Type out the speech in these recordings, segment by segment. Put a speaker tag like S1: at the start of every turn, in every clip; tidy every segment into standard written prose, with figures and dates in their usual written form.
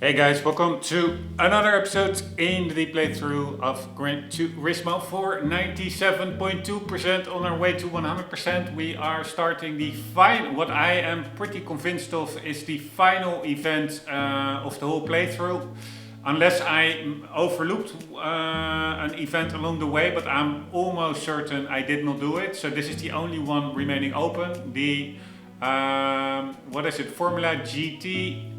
S1: Hey guys, welcome to another episode in the playthrough of Gran Turismo for 97.2% on our way to 100%. We are starting the final, what I am pretty convinced of is the final event of the whole playthrough. Unless I overlooked an event along the way, but I'm almost certain I did not do it. So this is the only one remaining open. The, what is it, Formula GT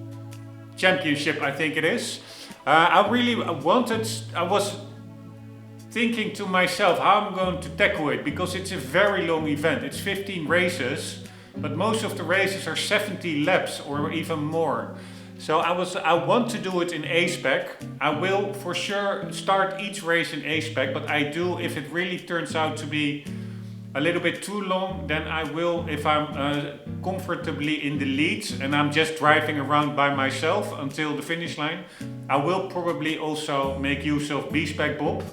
S1: Championship, I think it is. I was thinking to myself how I'm going to tackle it because it's a very long event. It's 15 races, but most of the races are 70 laps or even more. So I want to do it in A-Spec. I will for sure start each race in A-Spec, but I do, if it really turns out to be a little bit too long, then I will, if I'm comfortably in the lead and I'm just driving around by myself until the finish line, I will probably also make use of B-Spec Bob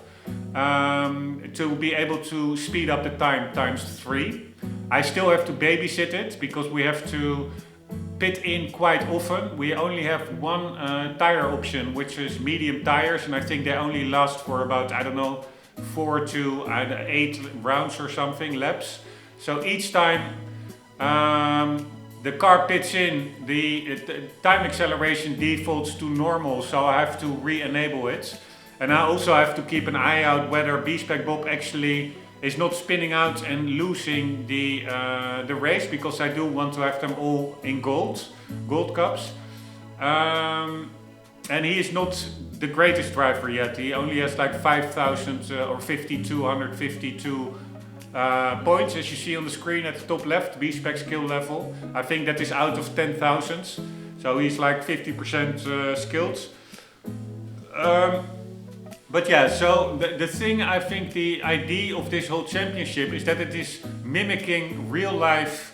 S1: to be able to speed up the time times 3. I still have to babysit it because we have to pit in quite often. We only have one tire option, which is medium tires, and I think they only last for about, I don't know, 4 to 8 rounds or something, laps. So each time the car pits in, the time acceleration defaults to normal, so I have to re-enable it. And I also have to keep an eye out whether B-Spec Bob actually is not spinning out and losing the race, because I do want to have them all in gold cups. And he is not the greatest driver yet. He only has like 5,000 or 5,252 points, as you see on the screen at the top left, B-Spec skill level. I think that is out of 10,000, so he's like 50% skilled. But yeah, so the thing, I think the idea of this whole championship is that it is mimicking real life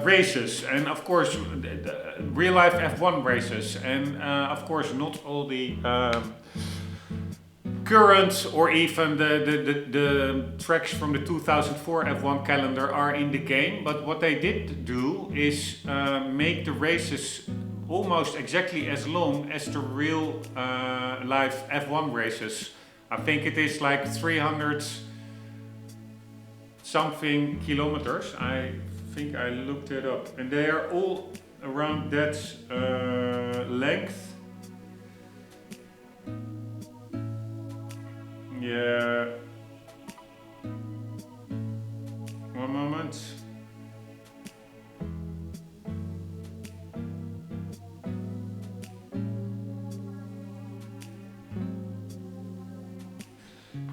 S1: races, and of course real life F1 races, and of course not all the current or even the tracks from the 2004 F1 calendar are in the game, but what they did do is make the races almost exactly as long as the real life F1 races. I think it is like 300 something kilometers. I think I looked it up, and they are all around that length. Yeah. One moment.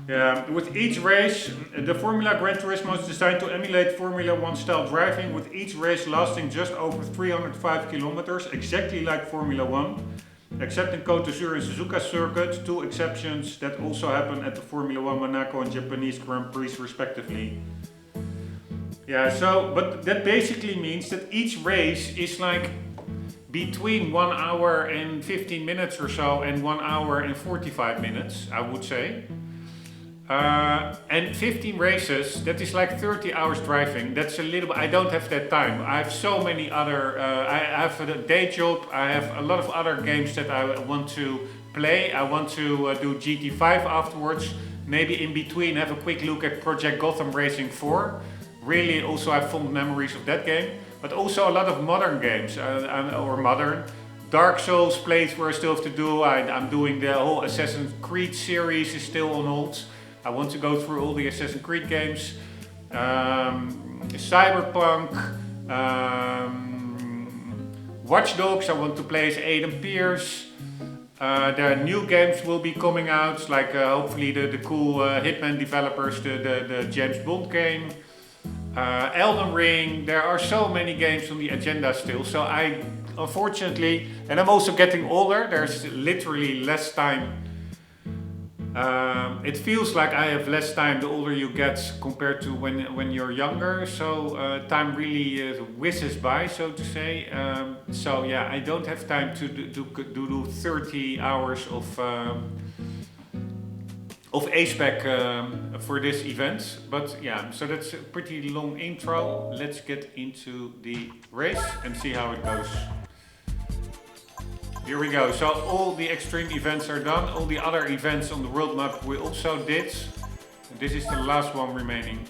S1: Yeah, with each race, the Formula Gran Turismo is designed to emulate Formula 1 style driving, with each race lasting just over 305 kilometers, exactly like Formula 1, except in Côte d'Azur and Suzuka circuit, 2 exceptions that also happen at the Formula 1 Monaco and Japanese Grand Prix respectively. Yeah, so, but that basically means that each race is like between 1 hour and 15 minutes or so and 1 hour and 45 minutes, I would say. And 15 races, that is like 30 hours driving. That's a little bit, I don't have that time. I have so many other, I have a day job, I have a lot of other games that I want to play. I want to do GT5 afterwards. Maybe in between have a quick look at Project Gotham Racing 4. Really also have fond memories of that game. But also a lot of modern games, or modern. Dark Souls playthrough I still have to do. I'm doing the whole Assassin's Creed series is still on hold. I want to go through all the Assassin's Creed games, Cyberpunk, Watch Dogs, I want to play as Aiden Pierce. The new games will be coming out, like hopefully the cool Hitman developers, the James Bond game, Elden Ring. There are so many games on the agenda still, so I unfortunately, and I'm also getting older, there's literally less time. It feels like I have less time the older you get compared to when you're younger, so time really whizzes by, so to say. So yeah, I don't have time to do 30 hours of A-Spec for this event, but yeah, so that's a pretty long intro. Let's get into the race and see how it goes. Here we go. So all the extreme events are done. All the other events on the world map we also did. And this is the last one remaining.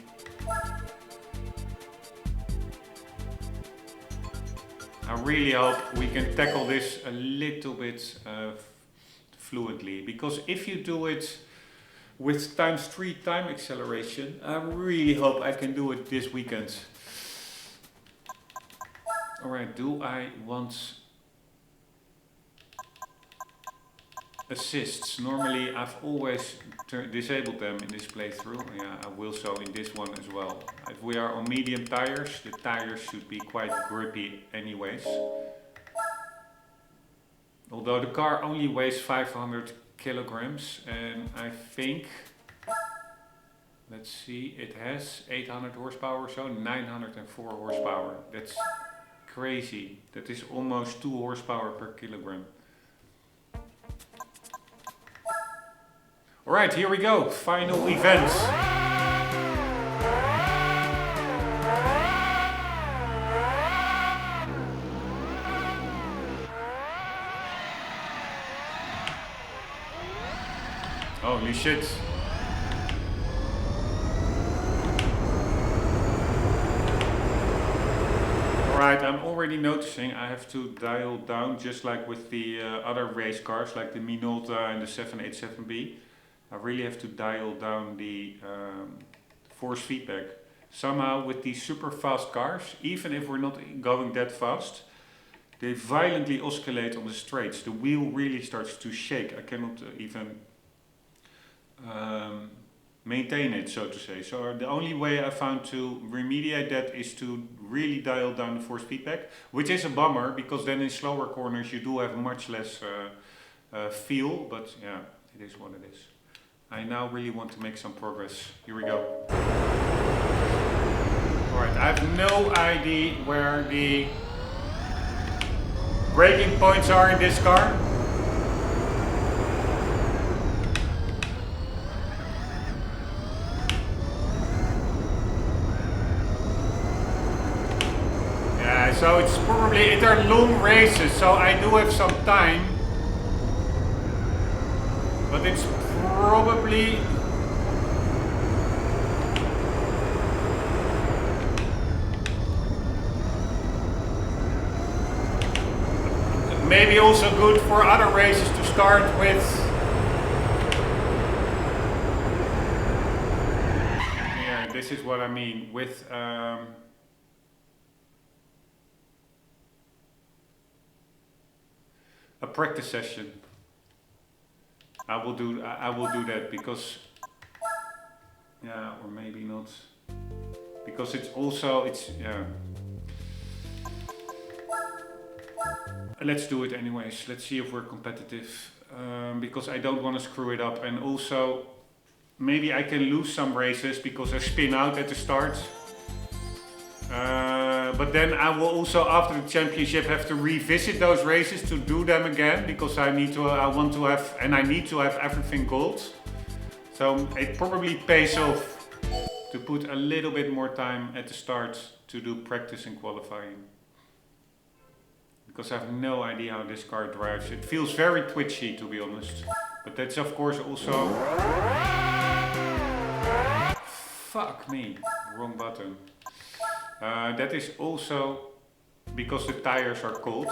S1: I really hope we can tackle this a little bit fluently. Because if you do it with ×3 time acceleration, I really hope I can do it this weekend. Alright, do I want assists? Normally I've always disabled them in this playthrough. Yeah, I will so in this one as well. If we are on medium tires, the tires should be quite grippy anyways. Although the car only weighs 500 kilograms and I think, let's see, it has 800 horsepower or so, 904 horsepower. That's crazy. That is almost 2 horsepower per kilogram. Alright, here we go. Final events. Holy shit. Alright, I'm already noticing I have to dial down, just like with the other race cars, like the Minolta and the 787B. I really have to dial down the force feedback. Somehow with these super fast cars, even if we're not going that fast, they violently oscillate on the straights. The wheel really starts to shake. I cannot even maintain it, so to say. So the only way I found to remediate that is to really dial down the force feedback, which is a bummer because then in slower corners you do have much less feel, but yeah, it is what it is. I now really want to make some progress. Here we go. Alright, I have no idea where the braking points are in this car. Yeah, so it's probably, they're long races, so I do have some time. But it's probably maybe also good for other races to start with. Yeah, this is what I mean with a practice session. I will do that because, yeah, or maybe not, because it's yeah. Let's do it anyways. Let's see if we're competitive, because I don't want to screw it up, and also maybe I can lose some races because I spin out at the start. But then I will also, after the championship, have to revisit those races to do them again because I need to have everything gold. So it probably pays off to put a little bit more time at the start to do practice and qualifying. Because I have no idea how this car drives. It feels very twitchy, to be honest. But that's of course also... Fuck me, wrong button. That is also because the tires are cold.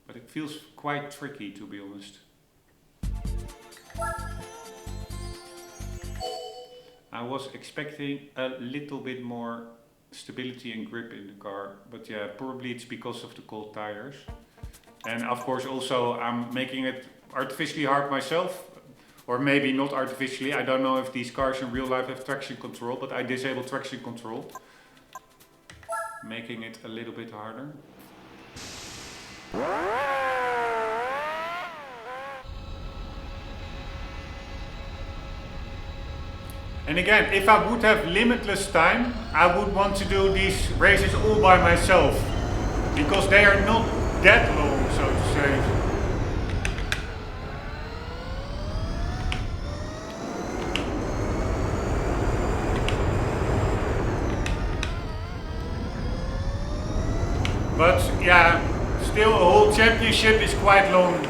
S1: But it feels quite tricky, to be honest. I was expecting a little bit more stability and grip in the car, but yeah, probably it's because of the cold tires. And of course also I'm making it artificially hard myself. Or maybe not artificially. I don't know if these cars in real life have traction control, but I disable traction control, making it a little bit harder. And again, if I would have limitless time, I would want to do these races all by myself, because they are not that long, so to say. But yeah, still a whole championship is quite long.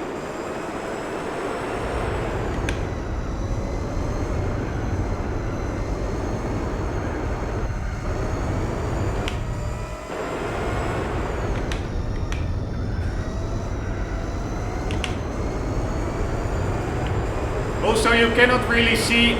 S1: Also, you cannot really see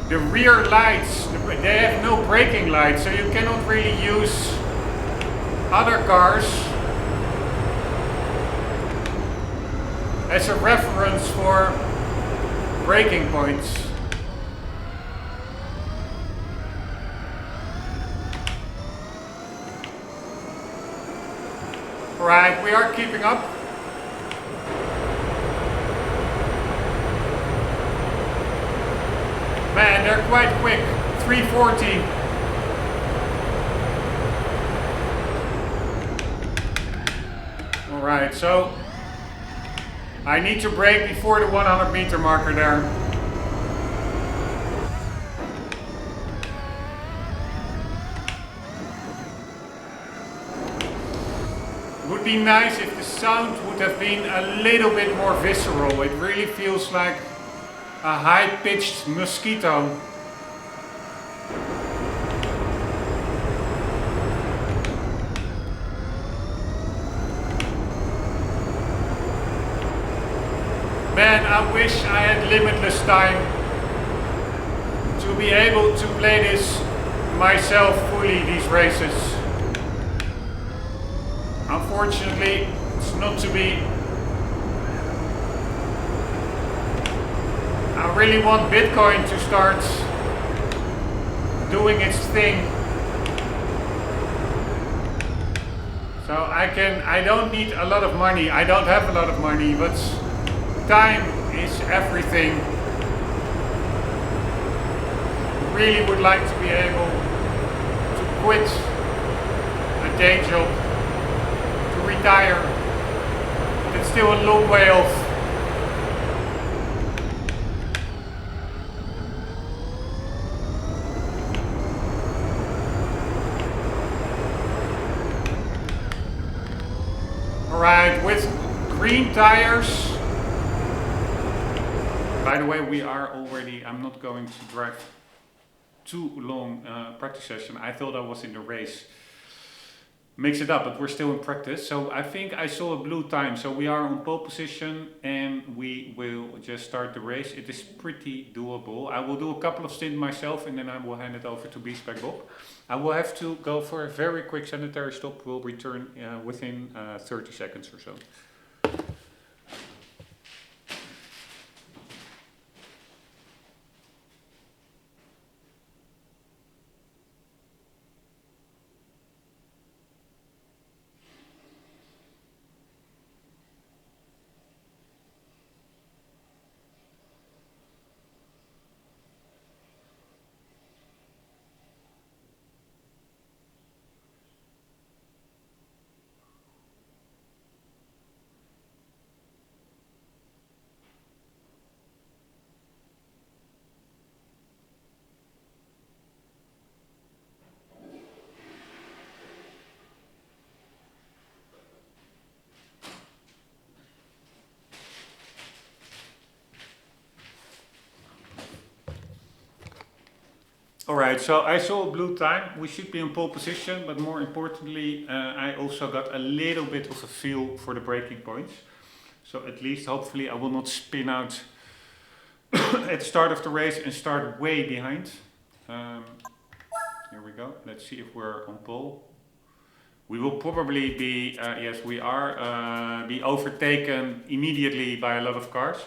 S1: the rear lights. They have no braking lights, so you cannot really use other cars as a reference for braking points. Right, we are keeping up. Man, they're quite quick. 340. Alright, so I need to brake before the 100 meter marker there. Would be nice if the sound would have been a little bit more visceral. It really feels like a high-pitched mosquito. Man, I wish I had limitless time to be able to play this myself fully, these races. Unfortunately, it's not to be. I really want Bitcoin to start doing its thing. So I don't need a lot of money. I don't have a lot of money, but time is everything. Really would like to be able to quit a day job, retire, but it's still a long way off. Alright, with green tires. By the way, we are already, I'm not going to drive too long practice session. I thought I was in the race. Mix it up, but we're still in practice. So I think I saw a blue time. So we are on pole position and we will just start the race. It is pretty doable. I will do a couple of stints myself and then I will hand it over to B-Spec Bob. I will have to go for a very quick sanitary stop. We'll return within 30 seconds or so. Alright, so I saw a blue time. We should be in pole position, but more importantly, I also got a little bit of a feel for the braking points. So at least, hopefully, I will not spin out at the start of the race and start way behind. Here we go. Let's see if we're on pole. We will probably be, yes, we are, be overtaken immediately by a lot of cars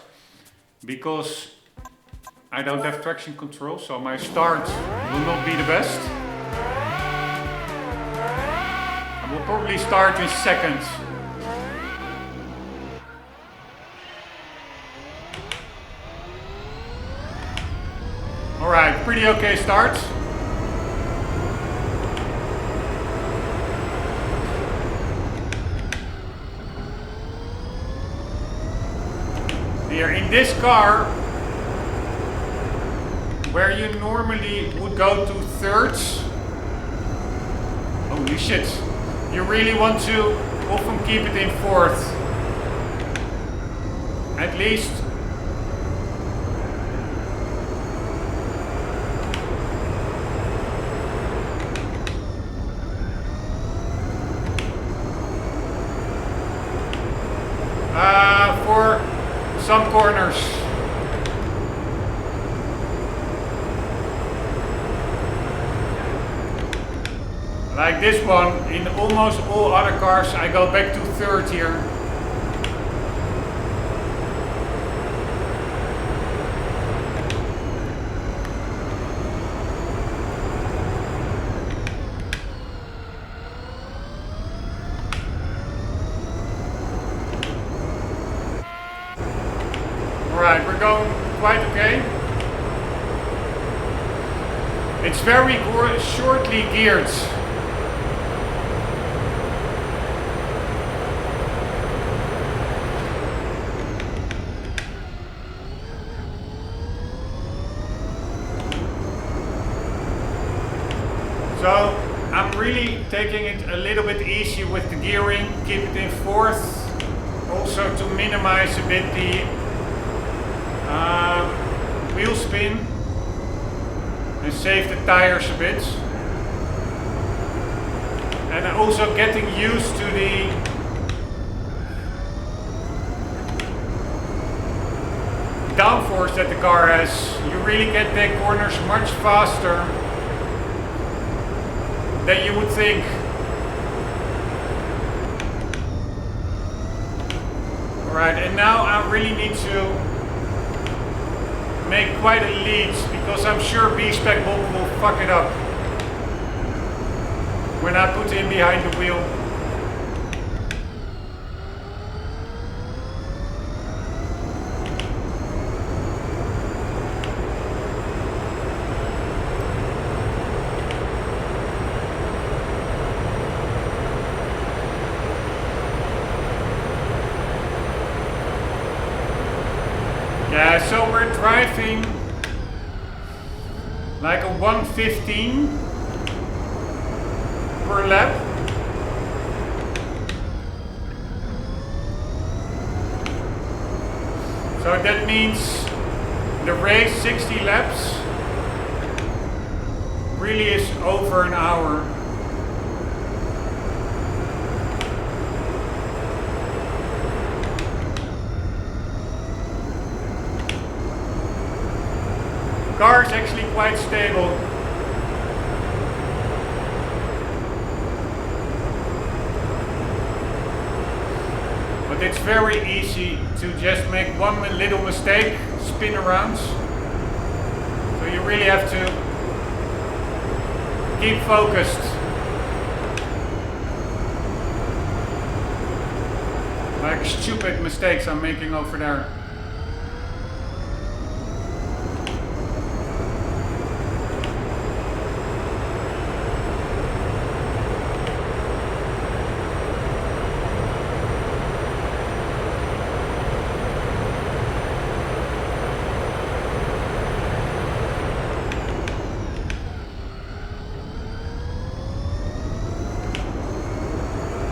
S1: because I don't have traction control, so my start will not be the best. I will probably start in seconds. Alright, pretty okay start. Here in this car, where you normally would go to thirds. Holy shit. You really want to often keep it in fourth. At least. For some corners. Like this one, in almost all other cars I go back to third here. Alright, we're going quite okay. It's very shortly geared. So I'm really taking it a little bit easy with the gearing, keep it in fourth, also to minimize a bit the wheel spin and save the tires a bit. And also getting used to the downforce that the car has. You really can take corners much faster than you would think. Alright, and now I really need to make quite a lead, because I'm sure B-Spec Bob will fuck it up when I put him behind the wheel. Yeah, so we're driving like a 115 per lap. So that means the race 60 laps really is over an hour. The car is actually quite stable. But it's very easy to just make one little mistake, spin around. So you really have to keep focused. Like stupid mistakes I'm making over there.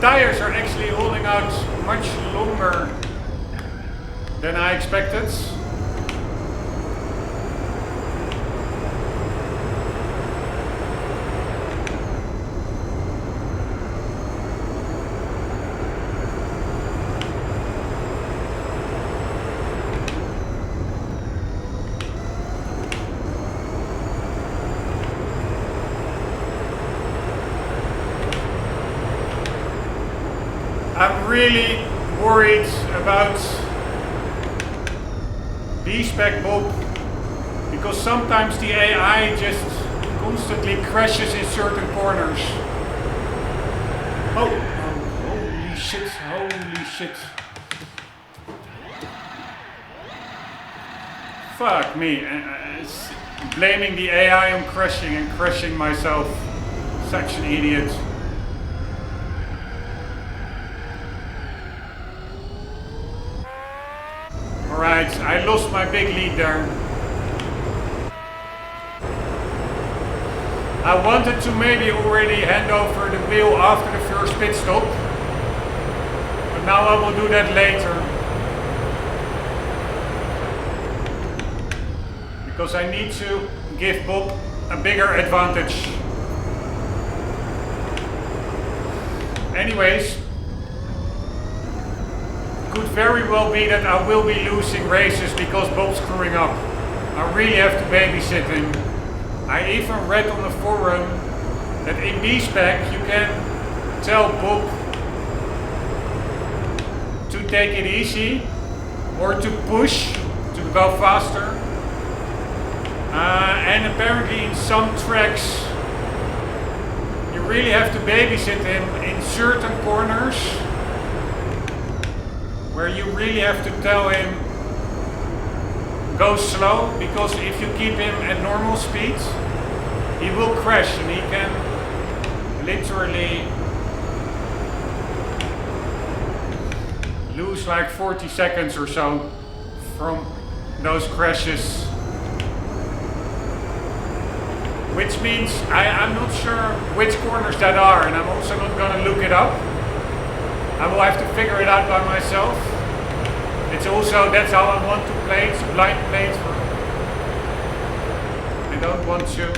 S1: Tires are actually holding out much longer than I expected. I'm really worried about B-Spec Bob, because sometimes the AI just constantly crashes in certain corners. Oh, holy shit, holy shit. Fuck me, blaming the AI on crashing and crashing myself. Such an idiot. Alright, I lost my big lead there. I wanted to maybe already hand over the wheel after the first pit stop, but now I will do that later. Because I need to give Bob a bigger advantage. Anyways, could very well be that I will be losing races because Bob's screwing up. I really have to babysit him. I even read on the forum that in B-Spec you can tell Bob to take it easy or to push to go faster. And apparently in some tracks you really have to babysit him in certain corners where you really have to tell him go slow, because if you keep him at normal speed he will crash and he can literally lose like 40 seconds or so from those crashes. Which means I'm not sure which corners that are, and I'm also not going to look it up. I will have to figure it out by myself. It's also, that's how I want to play, it's a blind playthrough. I don't want to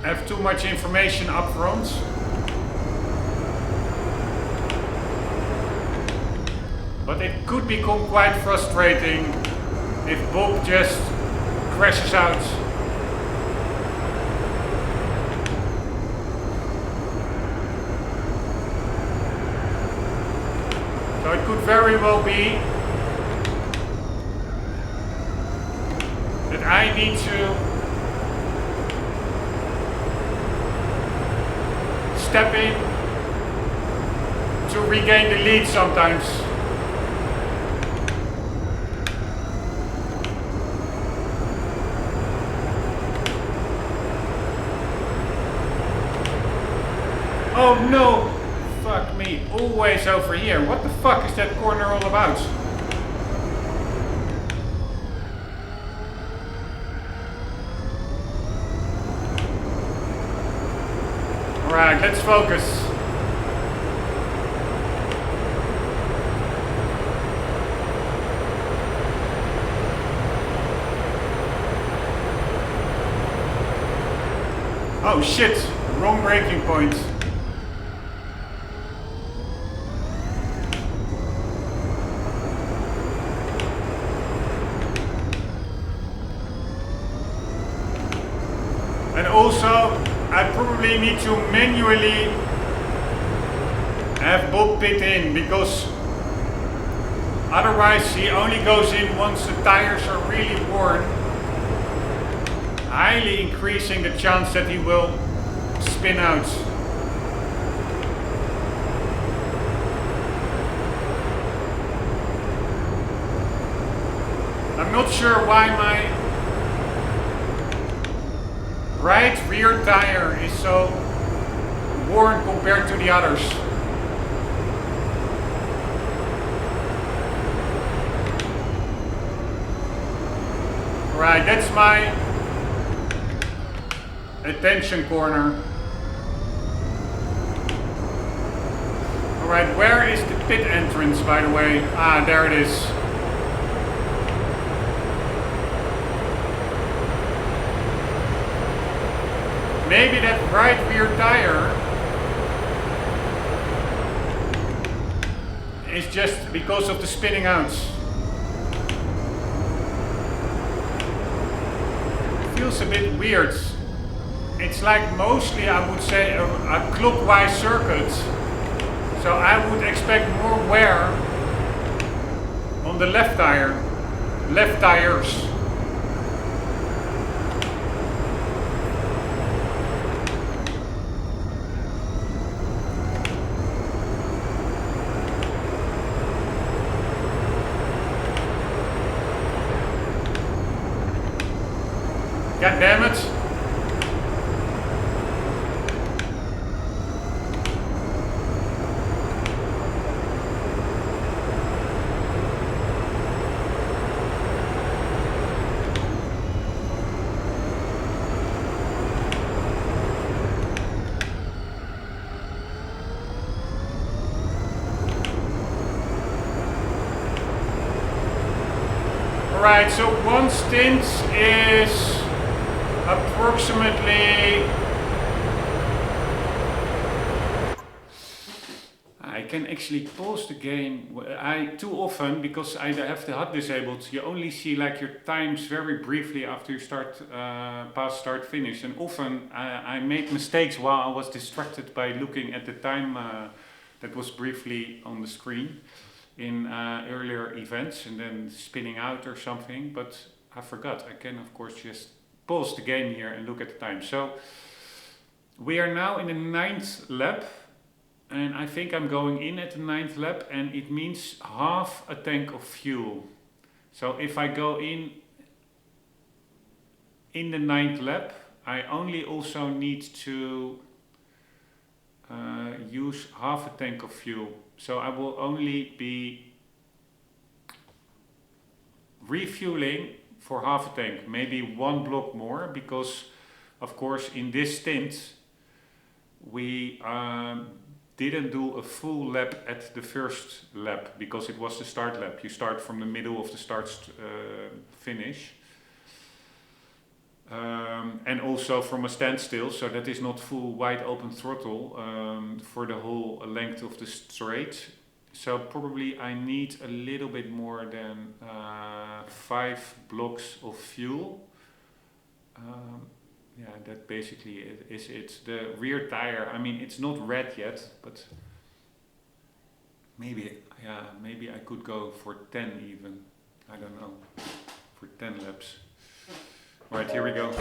S1: have too much information up front. But it could become quite frustrating if Bob just crashes out. So it could very well be that I need to step in to regain the lead sometimes. Oh no! Fuck me, always over here. What the fuck is that corner all about? Alright, let's focus. Oh shit, wrong braking point. And also, I probably need to manually have Bob pit in, because otherwise he only goes in once the tires are really worn, highly increasing the chance that he will spin out. I'm not sure why my right rear tire is so worn compared to the others. Right, that's my attention corner. Alright, where is the pit entrance, by the way? Ah, there it is. Maybe that right rear tire is just because of the spinning out. It feels a bit weird. It's like mostly, I would say, a clockwise circuit. So I would expect more wear on the left tires. God damn it. Alright, so one stint is approximately... I can actually pause the game. Too often, because I have the HUD disabled, you only see like your times very briefly after you start past start finish, and often I made mistakes while I was distracted by looking at the time that was briefly on the screen in earlier events and then spinning out or something, but I forgot. I can of course just pause the game here and look at the time. So we are now in the 9th lap. And I think I'm going in at the 9th lap, and it means half a tank of fuel. So if I go in the 9th lap, I only also need to use half a tank of fuel. So I will only be refueling for half a tank, maybe one block more, because of course in this stint we didn't do a full lap at the first lap because it was the start lap. You start from the middle of the start finish. And also from a standstill, so that is not full wide open throttle for the whole length of the straight. So probably I need a little bit more than 5 blocks of fuel. Yeah, that basically is it. The rear tire, I mean, it's not red yet, but maybe I could go for 10 even. I don't know, for 10 laps. Right, here we go.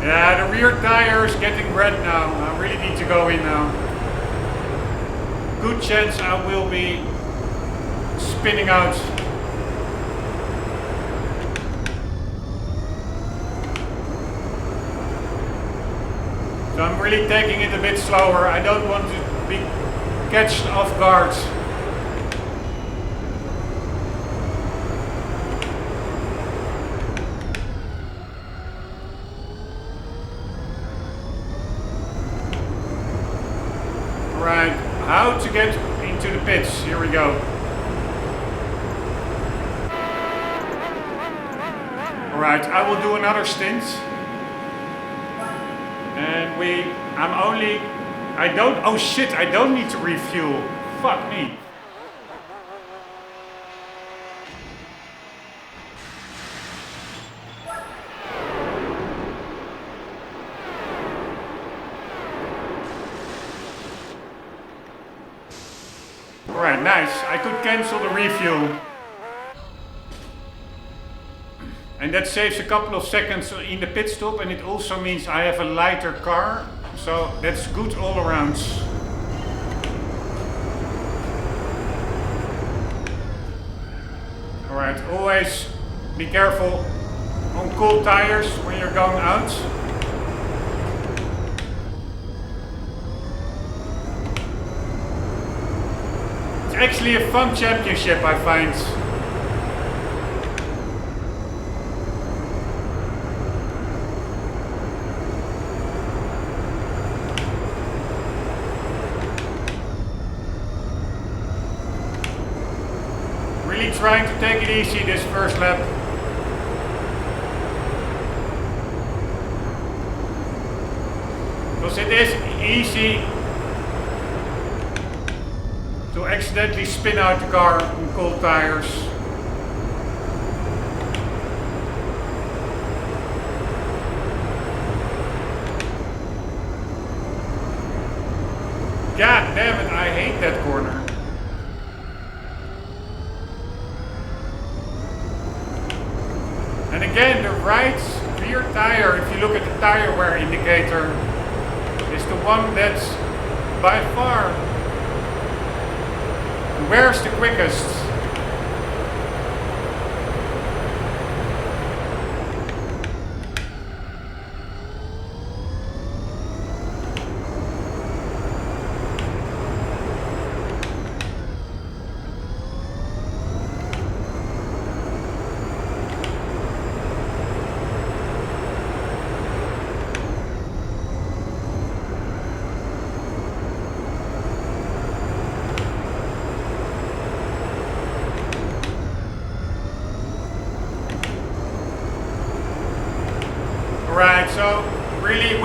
S1: Yeah, the rear tire is getting red now. I really need to go in now. Good chance I will be spinning out. So I'm really taking it a bit slower. I don't want to be catched off guard. Right, how to get into the pits, here we go. Alright, I will do another stint. And oh shit, I don't need to refuel. Fuck me. Alright, nice. I could cancel the refuel. And that saves a couple of seconds in the pit stop, and it also means I have a lighter car. So that's good all around. Alright, always be careful on cold tires when you're going out. Actually a fun championship, I find. Really trying to take it easy this first lap. Because it is easy to accidentally spin out the car on cold tires. God damn it, I hate that corner. And again, the right rear tire, if you look at the tire wear indicator, is the one that's by far wears the quickest.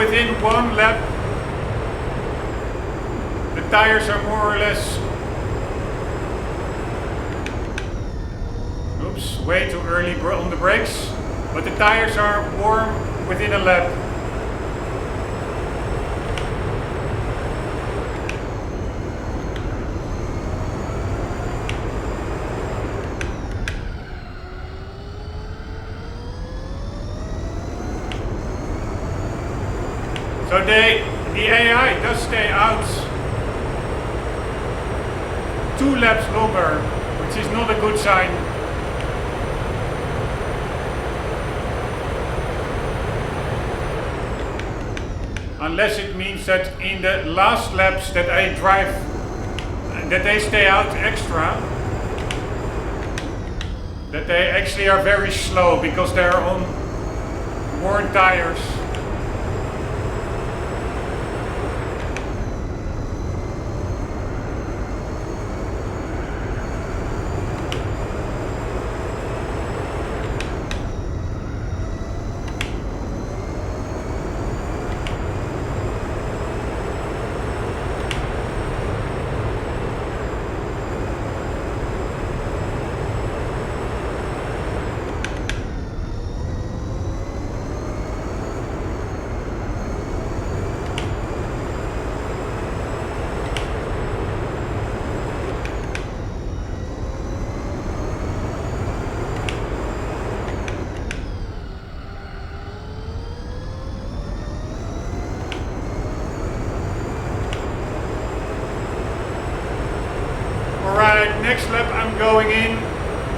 S1: within one lap, the tires are more or less, oops, way too early on the brakes, but the tires are warm within a lap. So the AI does stay out 2 laps longer, which is not a good sign. Unless it means that in the last laps that I drive, that they stay out extra, that they actually are very slow because they're on worn tires. Alright, next lap I'm going in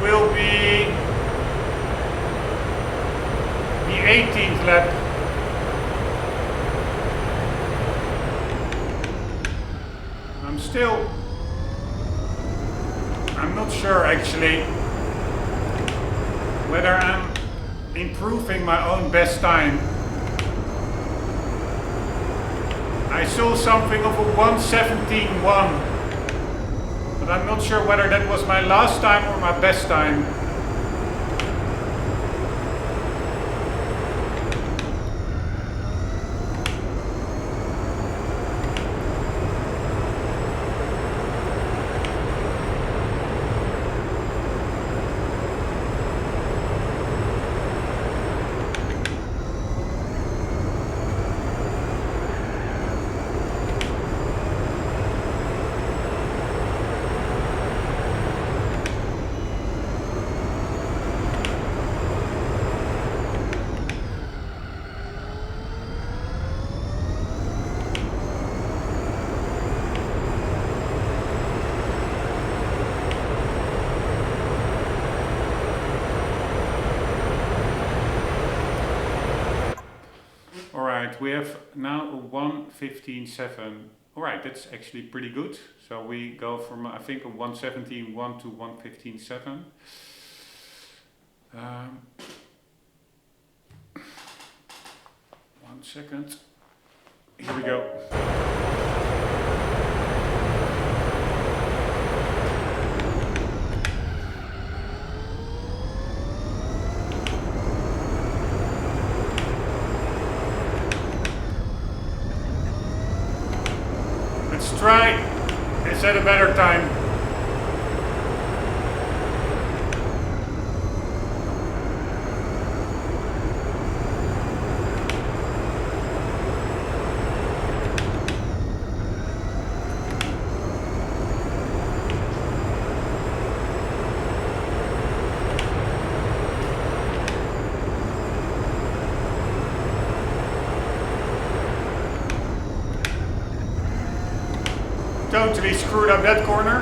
S1: will be the 18th lap. I'm not sure actually whether I'm improving my own best time. I saw something of a 1:17.1. But I'm not sure whether that was my last time or my best time. Alright, we have now a 1:15.7. Alright, that's actually pretty good. So we go from, I think, a 1:17.1 to 1:15.7. 1 second. Here we go. Let's try and set a better time. Totally screwed up that corner.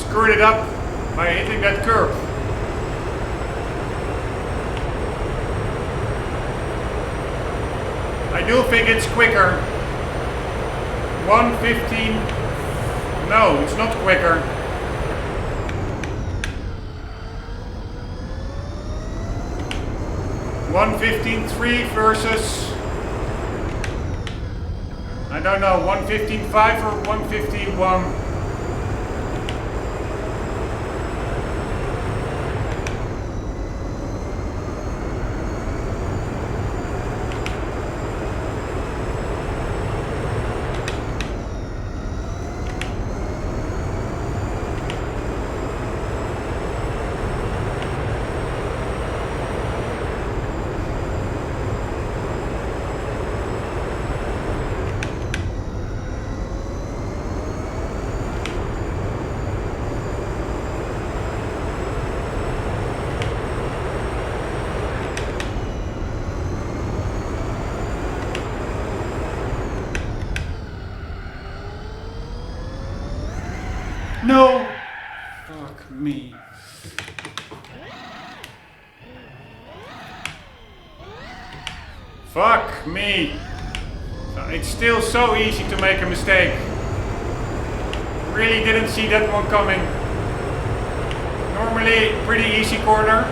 S1: screwed it up by hitting that curb. I do think it's quicker. 1:15. No, it's not quicker. $1:15.3 versus, I don't know, 1:15.5 or 1:15.1. No! Fuck me. Fuck me. It's still so easy to make a mistake. Really didn't see that one coming. Normally pretty easy corner.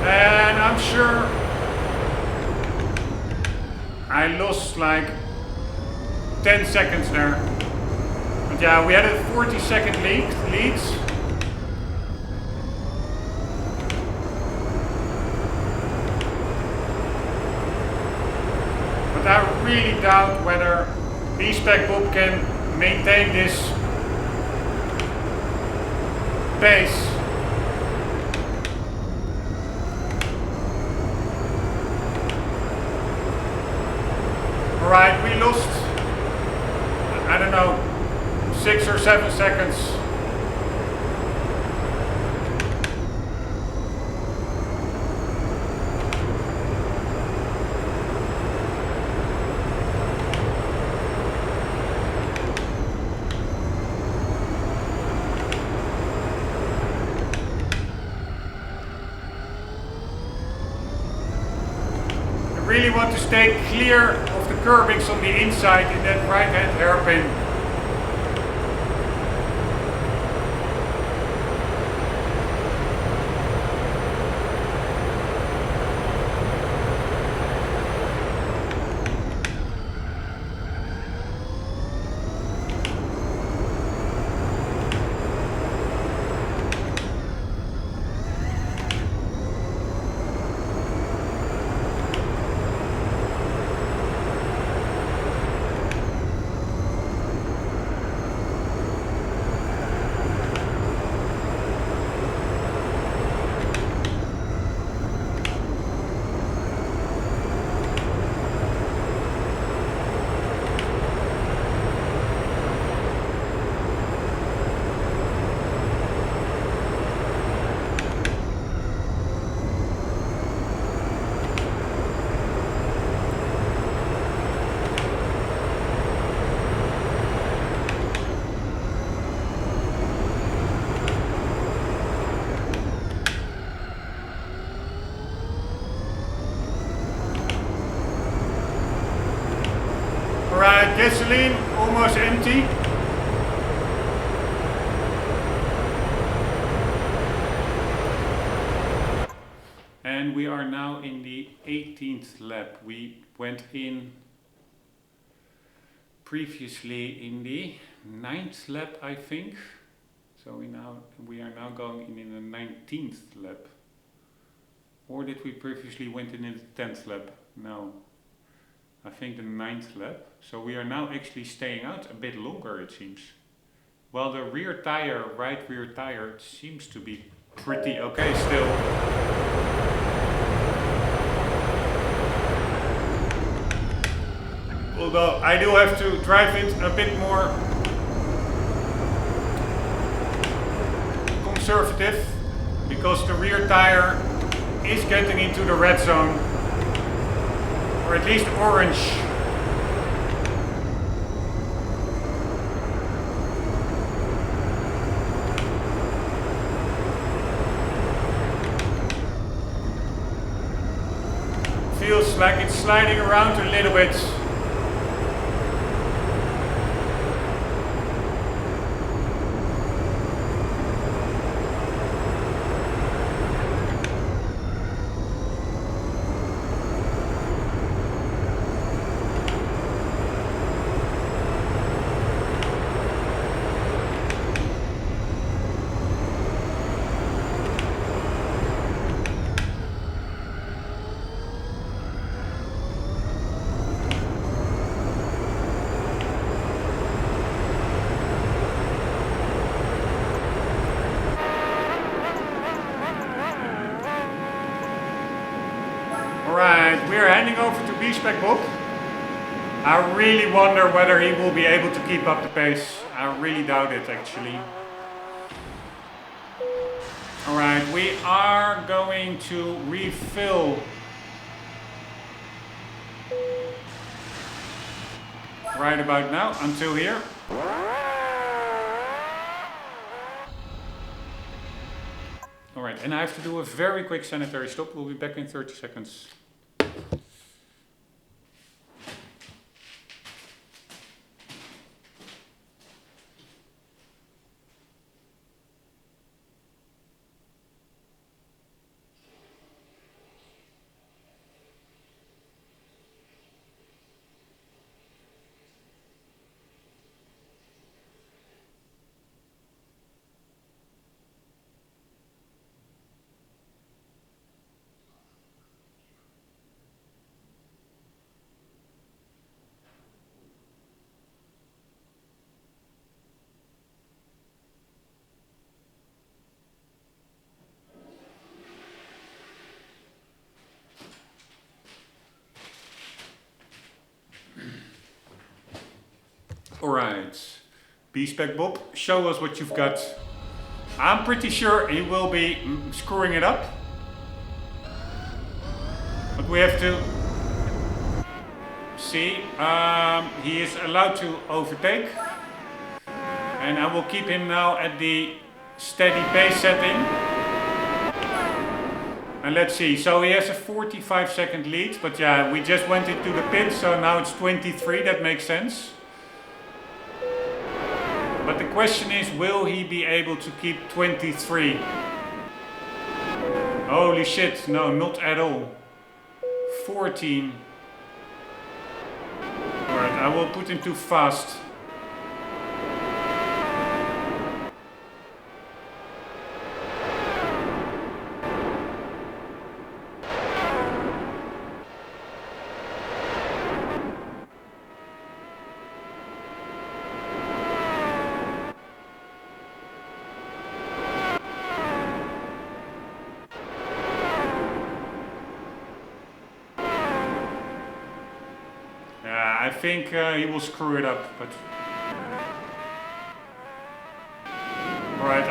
S1: And I'm sure I lost like 10 seconds there. But yeah, we had a 40-second lead. But I really doubt whether B-Spec Bob can maintain this pace. Alright, we lost, I don't know, 6 or 7 seconds. I really want to stay clear of the curbings on the inside in that right hand hairpin. Alright, gasoline almost empty. And we are now in the 18th lap. We went in previously in the 9th lap, I think. So we are now going in the 19th lap. Or did we previously went in the 10th lap? No. I think the 9th lap. So we are now actually staying out a bit longer, it seems. Well, the rear tire, right rear tire, seems to be pretty okay still. Although I do have to drive it a bit more conservative, because the rear tire is getting into the red zone. Or at least orange. sliding around a little bit. Alright, we're handing over to Bob. I really wonder whether he will be able to keep up the pace. I really doubt it actually. Alright, we are going to refill right about now until here. Alright, and I have to do a very quick sanitary stop. We'll be back in 30 seconds. Alright, B-Spec Bob, show us what you've got. I'm pretty sure he will be screwing it up. But we have to see. He is allowed to overtake. And I will keep him now at the steady pace setting. And let's see, so he has a 45-second lead. But yeah, we just went into the pit, so now it's 23, that makes sense. But the question is, will he be able to keep 23? Holy shit, no, not at all. 14. Alright, I will put him too fast. I think he will screw it up, but... Alright,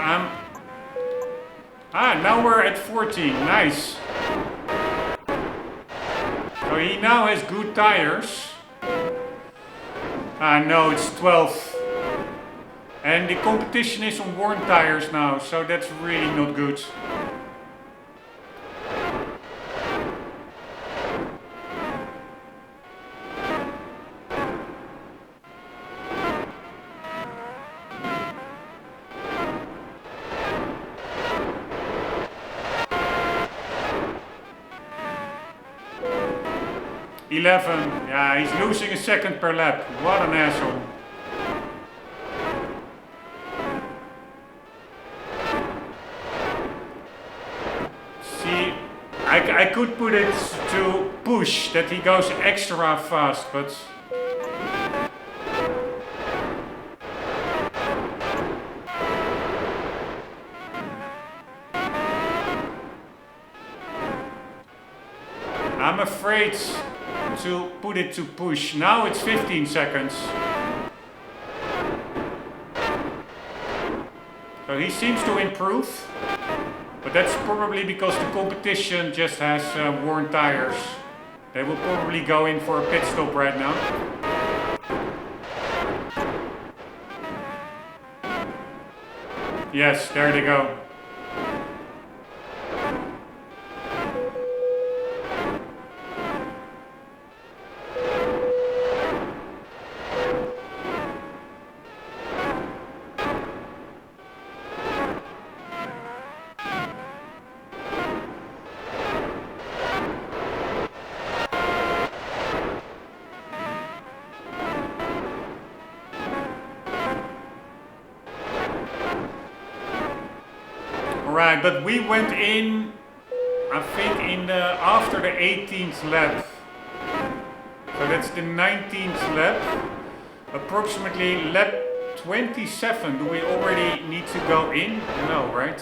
S1: now we're at 14, nice. So he now has good tires. No, it's 12. And the competition is on worn tires now, so that's really not good. 11. Yeah, he's losing a second per lap. What an asshole. See, I could put it to push, that he goes extra fast, but... I'm afraid to put it to push. Now it's 15 seconds. So he seems to improve. But that's probably because the competition just has worn tires. They will probably go in for a pit stop right now. Yes, there they go. Right, but we went in, I think, after the 18th lap. So that's the 19th lap. Approximately lap 27. Do we already need to go in? No, right?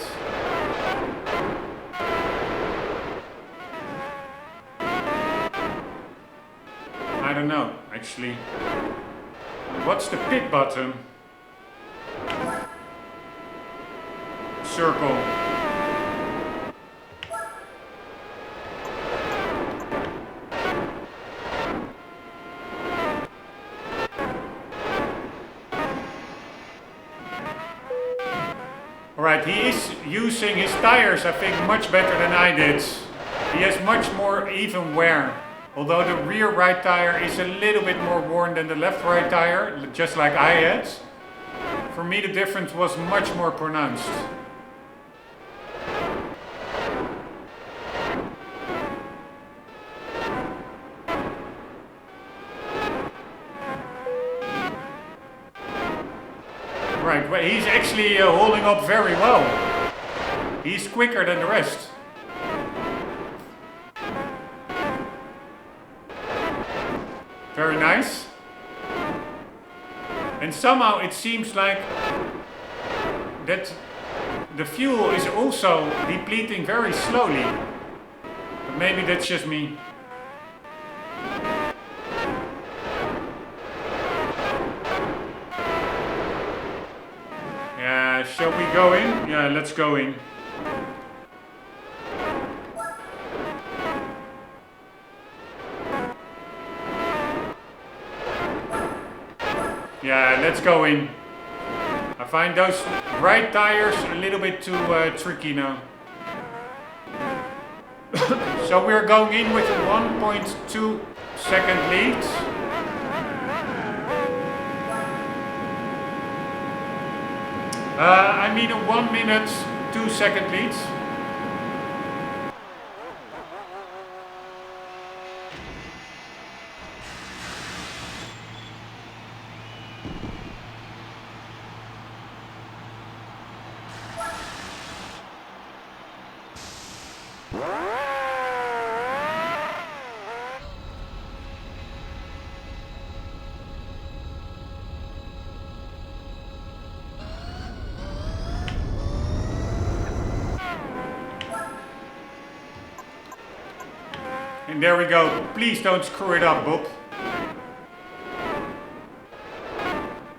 S1: I don't know, actually. What's the pit button? Circle. Alright, he is using his tires, I think, much better than I did. He has much more even wear. Although the rear right tire is a little bit more worn than the left right tire, just like I had. For me the difference was much more pronounced. Right, but he's actually holding up very well. He's quicker than the rest. Very nice. And somehow it seems like that the fuel is also depleting very slowly. But maybe that's just me. Yeah, shall we go in? Yeah, let's go in. Yeah, let's go in. I find those right tires a little bit too tricky now. So we're going in with a 1.2 second lead. I mean a 1 minute 2 second lead. And there we go. Please don't screw it up, Bob.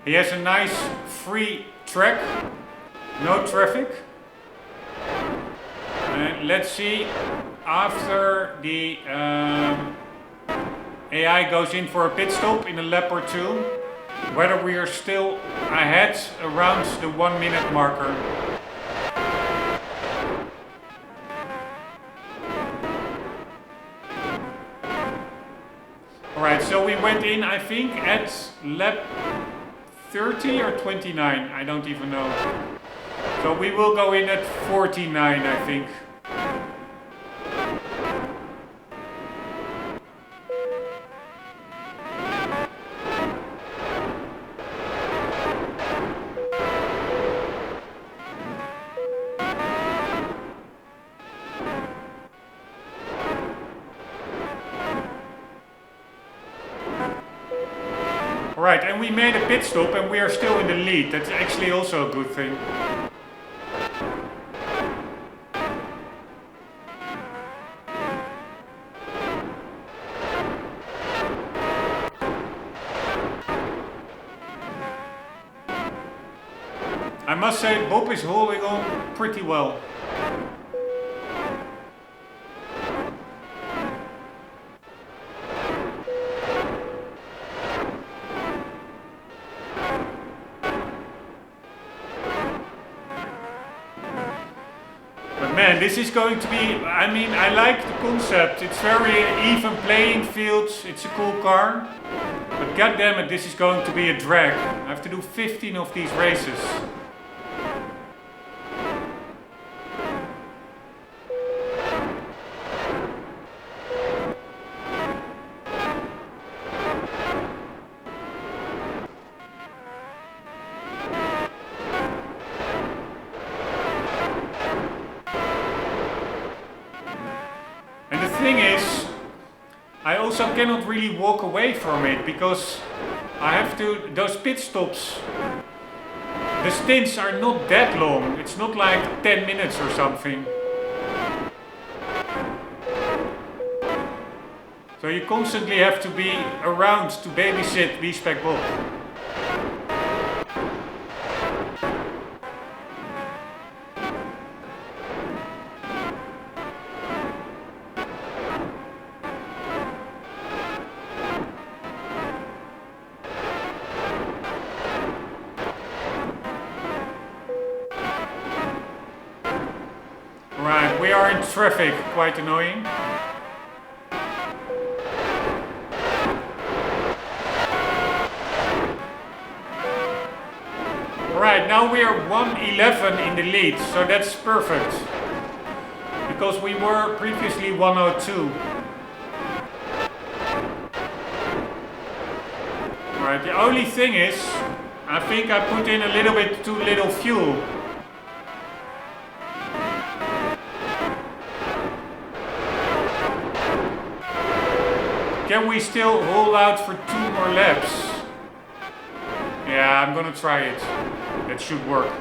S1: He has a nice free track. No traffic. And let's see, after the AI goes in for a pit stop in a lap or two, whether we are still ahead around the 1 minute marker. Alright, so we went in, I think, at lap 30 or 29, I don't even know. So we will go in at 49, I think. Right, and we made a pit stop and we are still in the lead. That's actually also a good thing. I must say, Bob is holding on pretty well. Man, this is going to be, I mean, I like the concept. It's very even playing fields. It's a cool car. But goddammit, this is going to be a drag. I have to do 15 of these races. also cannot really walk away from it because I have to, those pit stops, the stints are not that long. It's not like 10 minutes or something. So you constantly have to be around to babysit B-Spec Bob. Right, we are in traffic, quite annoying. Right, now we are 111 in the lead, so that's perfect. Because we were previously 102. Right, the only thing is, I think I put in a little bit too little fuel. Can we still hold out for 2 more laps? Yeah, I'm gonna try it. That should work.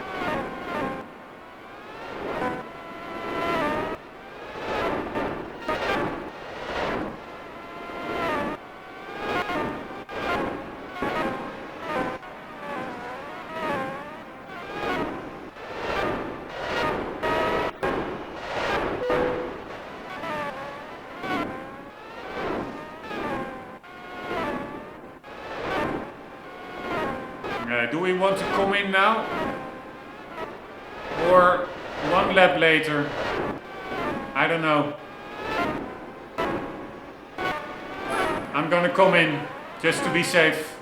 S1: Do we want to come in now? Or 1 lap later? I don't know. I'm gonna come in, just to be safe.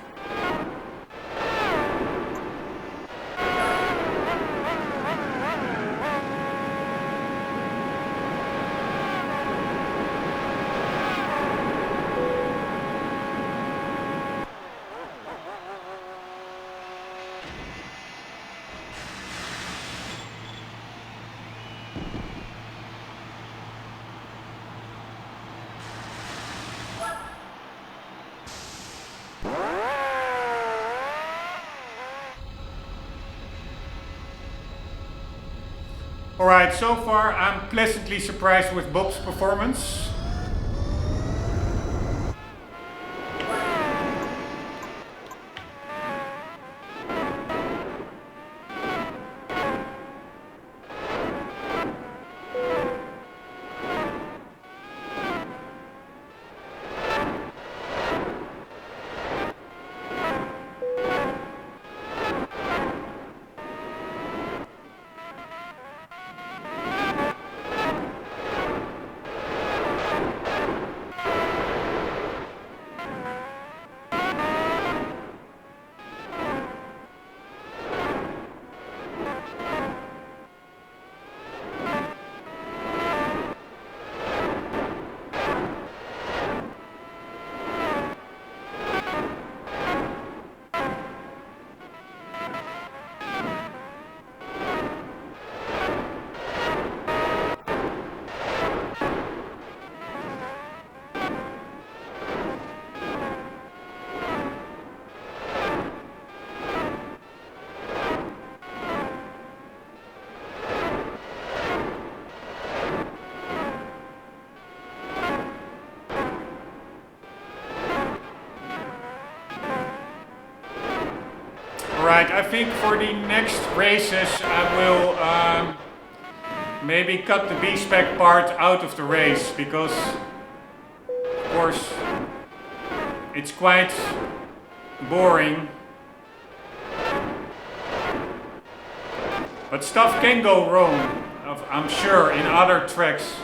S1: Alright, so far I'm pleasantly surprised with Bob's performance. Right, I think for the next races I will maybe cut the B-Spec part out of the race, because of course it's quite boring. But stuff can go wrong, I'm sure, in other tracks.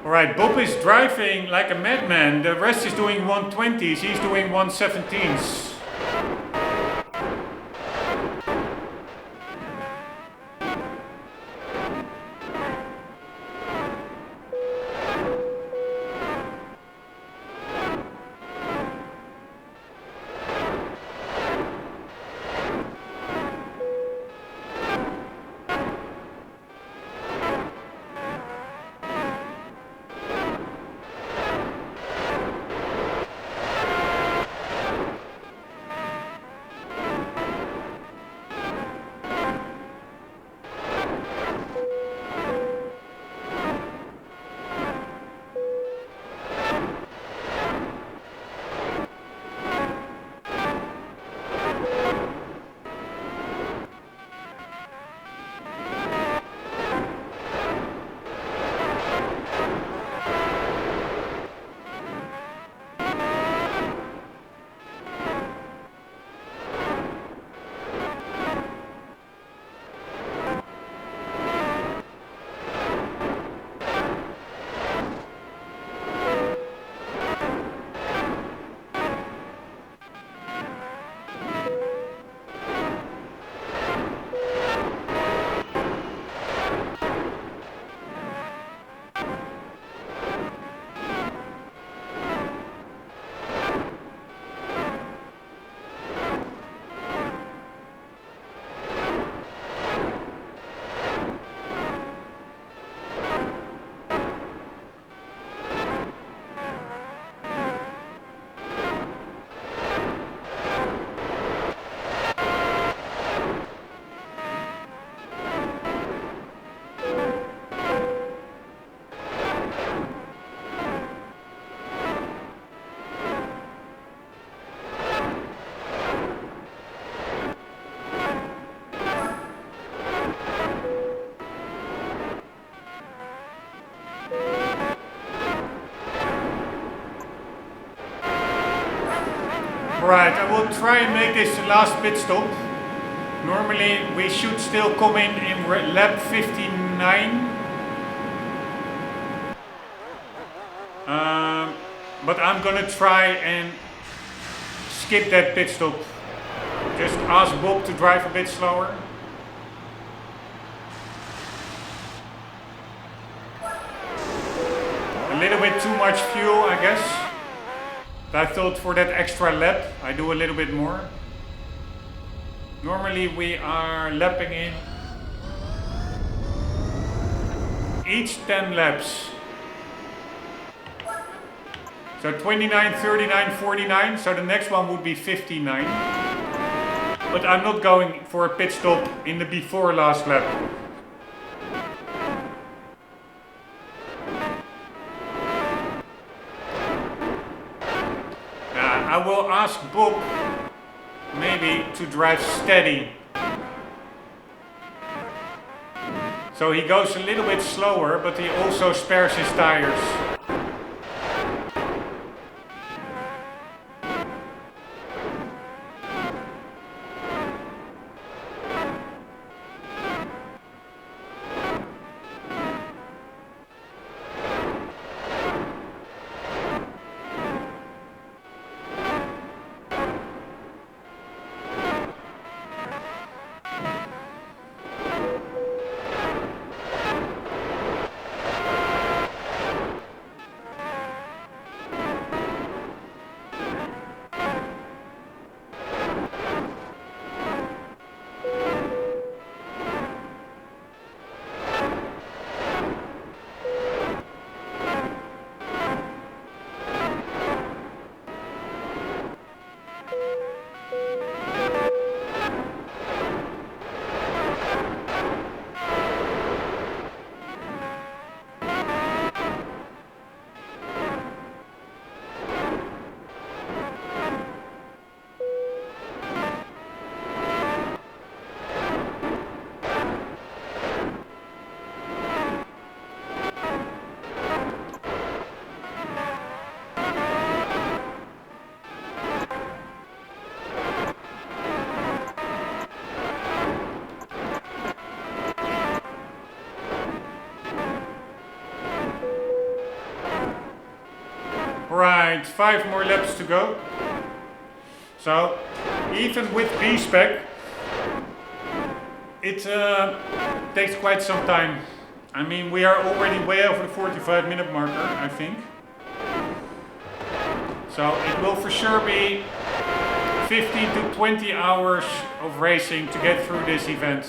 S1: Alright, Bob is driving like a madman. The rest is doing 120s, he's doing 117s. Right, I will try and make this the last pit stop. Normally we should still come in lap 59. But I'm gonna try and skip that pit stop. Just ask Bob to drive a bit slower. A little bit too much fuel, I guess. I thought for that extra lap I do a little bit more. Normally we are lapping in each 10 laps. So 29, 39, 49, so the next one would be 59. But I'm not going for a pit stop in the before last lap. I will ask Bob maybe to drive steady. So he goes a little bit slower, but he also spares his tires. Right, 5 more laps to go. So, even with B-spec, it takes quite some time. I mean, we are already way over the 45-minute marker, I think. So, it will for sure be 15 to 20 hours of racing to get through this event.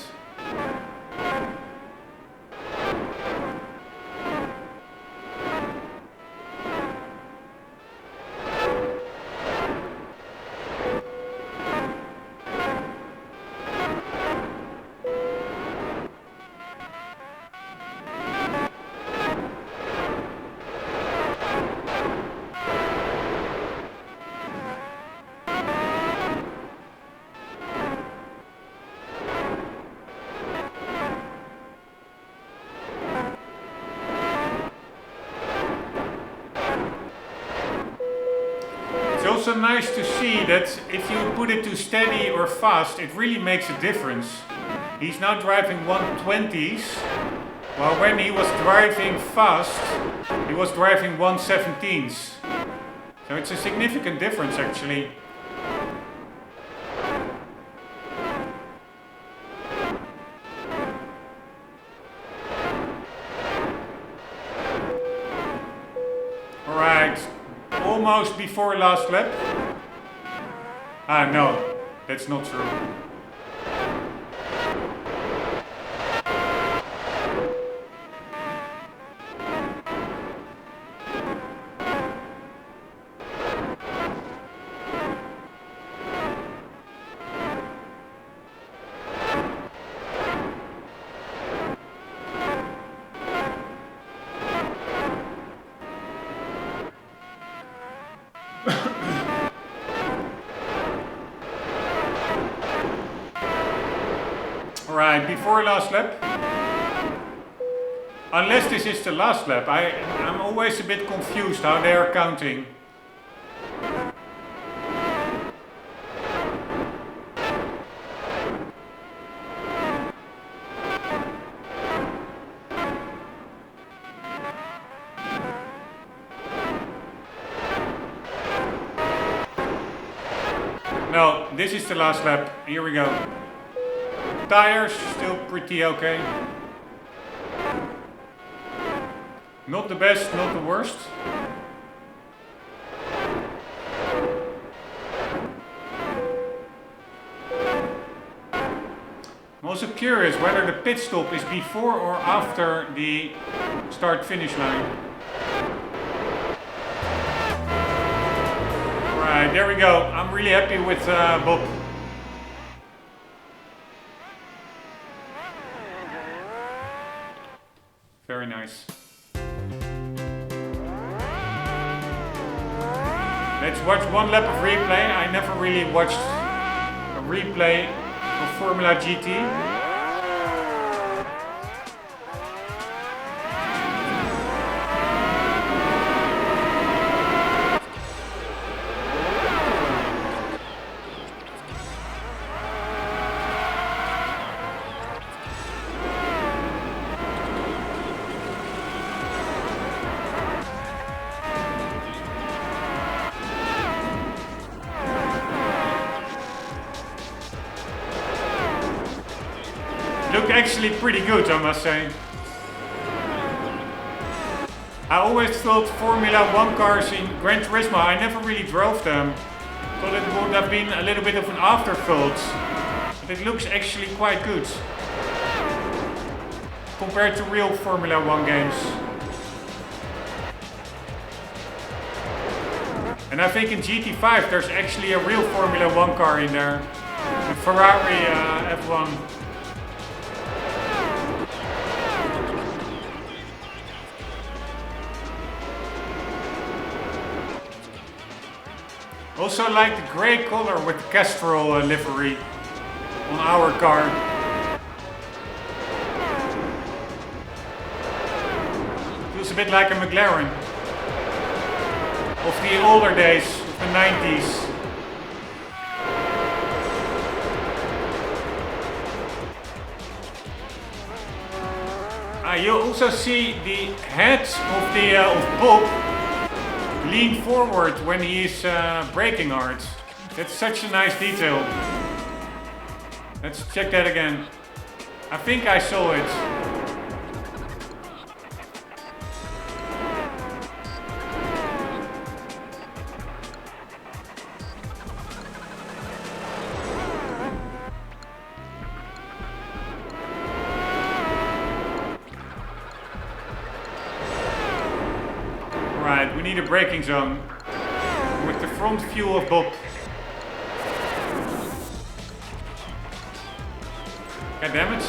S1: It's also nice to see that if you put it to steady or fast, it really makes a difference. He's now driving 120s, while when he was driving fast, he was driving 117s. So it's a significant difference actually. Alright, almost before last lap. Ah no, that's not true. Alright, before last lap. Unless this is the last lap, I'm always a bit confused how they are counting. this is the last lap. Here we go. Tires still pretty okay. Not the best, not the worst. I'm also curious whether the pit stop is before or after the start-finish line. Right, there we go. I'm really happy with Bob. Very nice. Let's watch one lap of replay. I never really watched a replay of Formula GT. Look actually pretty good, I must say. I always thought Formula 1 cars in Gran Turismo, I never really drove them. Thought it would have been a little bit of an afterthought. But it looks actually quite good. Compared to real Formula 1 games. And I think in GT5 there's actually a real Formula 1 car in there. The Ferrari F1. Also like the grey color with the Castrol livery on our car. Feels a bit like a McLaren of the older days, of the 90s. You also see the head of the of Bob lean forward when he is braking hard. That's such a nice detail. Let's check that again. I think I saw it. Right, we need a braking zone with the front view of Bob. God damn it.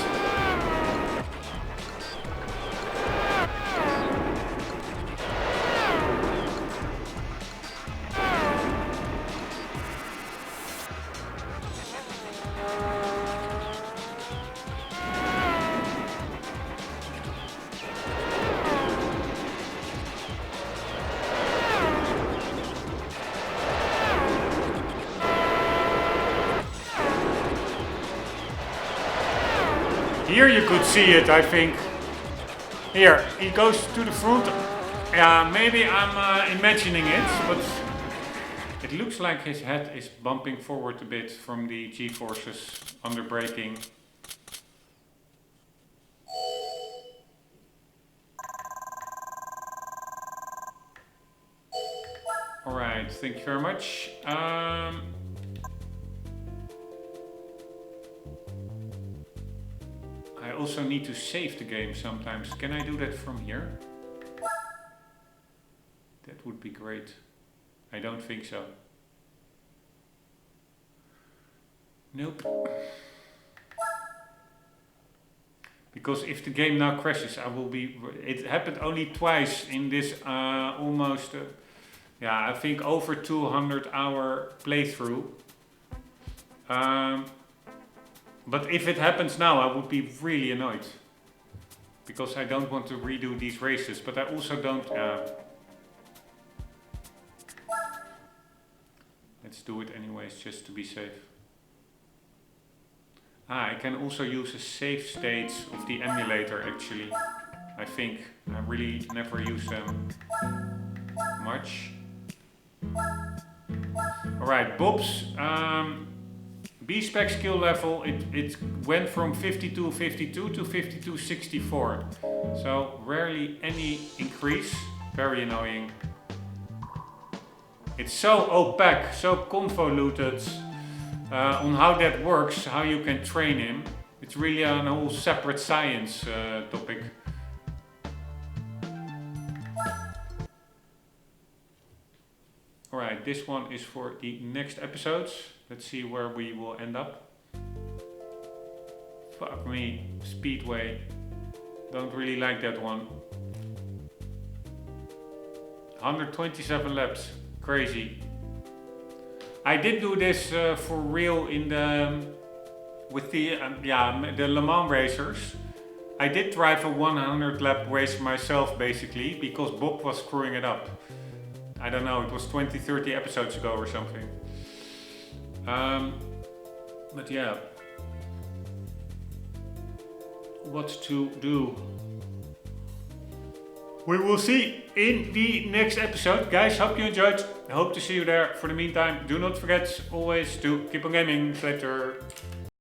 S1: Here you could see it, I think. Here, he goes to the front. Yeah, maybe I'm imagining it, but it looks like his head is bumping forward a bit from the G-forces under braking. Alright, thank you very much. I also need to save the game sometimes. Can I do that from here? That would be great. I don't think so. Nope. Because if the game now crashes, I will be... It happened only twice in this almost... yeah, I think over 200 hour playthrough. But if it happens now, I would be really annoyed. Because I don't want to redo these races, but I also don't... let's do it anyways, just to be safe. I can also use a save states of the emulator actually. I think. I really never use them much. Alright, Bob's B-spec skill level, it went from 52.52 to 52.64. So rarely any increase. Very annoying. It's so opaque, so convoluted on how that works, how you can train him. It's really a whole separate science topic. Alright, this one is for the next episodes. Let's see where we will end up. Fuck me, Speedway. Don't really like that one. 127 laps, crazy. I did do this for real in the with the Le Mans racers. I did drive a 100 lap race myself basically because Bob was screwing it up. I don't know, it was 20-30 episodes ago or something. But yeah, what to do? We will see in the next episode. Guys, hope you enjoyed. I hope to see you there. For the meantime, do not forget always to keep on gaming. Later.